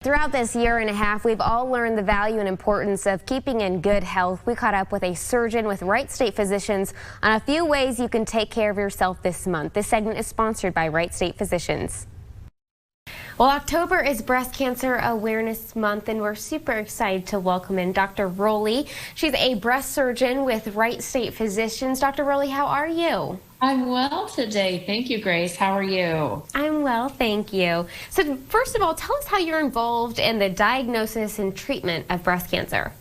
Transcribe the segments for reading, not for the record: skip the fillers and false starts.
Throughout this year and a half, we've all learned the value and importance of keeping in good health. We caught up with a surgeon with Wright State Physicians on a few ways you can take care of yourself this month. This segment is sponsored by Wright State Physicians. Well, October is Breast Cancer Awareness Month, and we're super excited to welcome in Dr. Rowley. She's a breast surgeon with Wright State Physicians. Dr. Rowley, how are you? I'm well today. Thank you, Grace. How are you? I'm well, thank you. So first of all, tell us how you're involved in the diagnosis and treatment of breast cancer.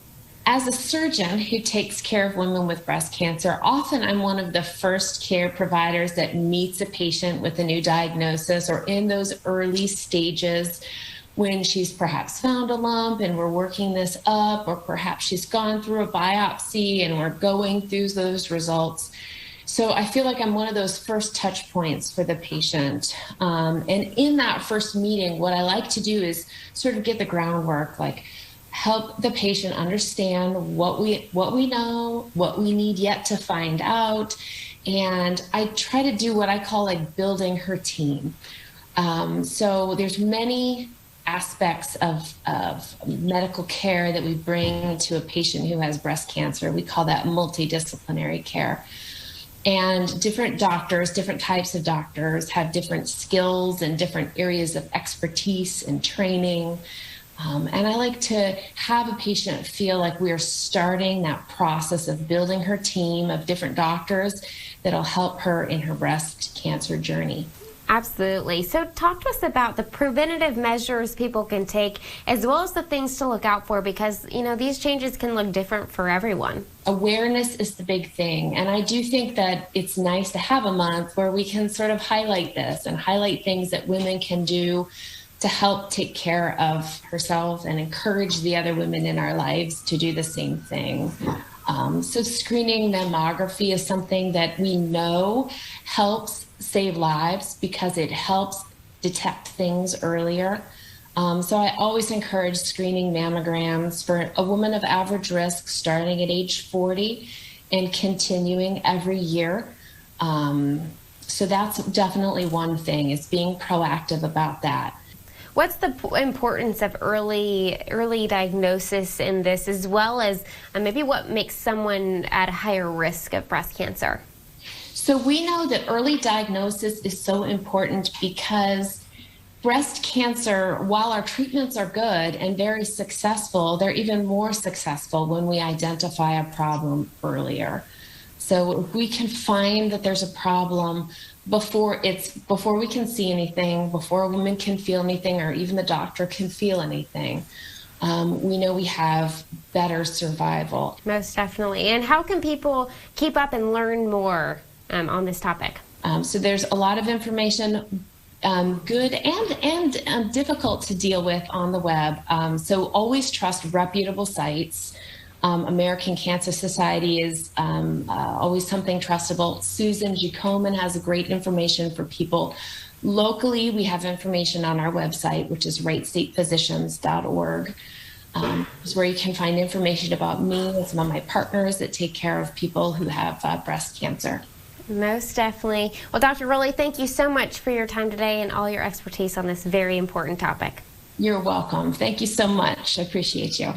As a surgeon who takes care of women with breast cancer, often I'm one of the first care providers that meets a patient with a new diagnosis or in those early stages when she's perhaps found a lump and we're working this up, or perhaps she's gone through a biopsy and we're going through those results. So I feel like I'm one of those first touch points for the patient. And in that first meeting, what I like to do is sort of get the groundwork, like help the patient understand what we know, what we need yet to find out. And I try to do what I call like building her team. So there's many aspects of medical care that we bring to a patient who has breast cancer. We call that multidisciplinary care. And different doctors, different types of doctors have different skills and different areas of expertise and training. And I like to have a patient feel like we are starting that process of building her team of different doctors that'll help her in her breast cancer journey. Absolutely. So talk to us about the preventative measures people can take, as well as the things to look out for, because, you know, these changes can look different for everyone. Awareness is the big thing. And I do think that it's nice to have a month where we can sort of highlight this and highlight things that women can do to help take care of herself and encourage the other women in our lives to do the same thing. So screening mammography is something that we know helps save lives because it helps detect things earlier. So I always encourage screening mammograms for a woman of average risk starting at age 40 and continuing every year. So that's definitely one thing, is being proactive about that. What's the importance of early diagnosis in this, as well as maybe what makes someone at a higher risk of breast cancer? So we know that early diagnosis is so important because breast cancer, while our treatments are good and very successful, they're even more successful when we identify a problem earlier. So if we can find that there's a problem before we can see anything, before a woman can feel anything, or even the doctor can feel anything, we know we have better survival. Most definitely. And how can people keep up and learn more on this topic? So there's a lot of information, good and difficult to deal with on the web. So always trust reputable sites. American Cancer Society is always something trustable. Susan Giacomin has great information for people. Locally, we have information on our website, which is wrightstatephysicians.org. Is where you can find information about me and some of my partners that take care of people who have breast cancer. Most definitely. Well, Dr. Rowley, thank you so much for your time today and all your expertise on this very important topic. You're welcome. Thank you so much. I appreciate you.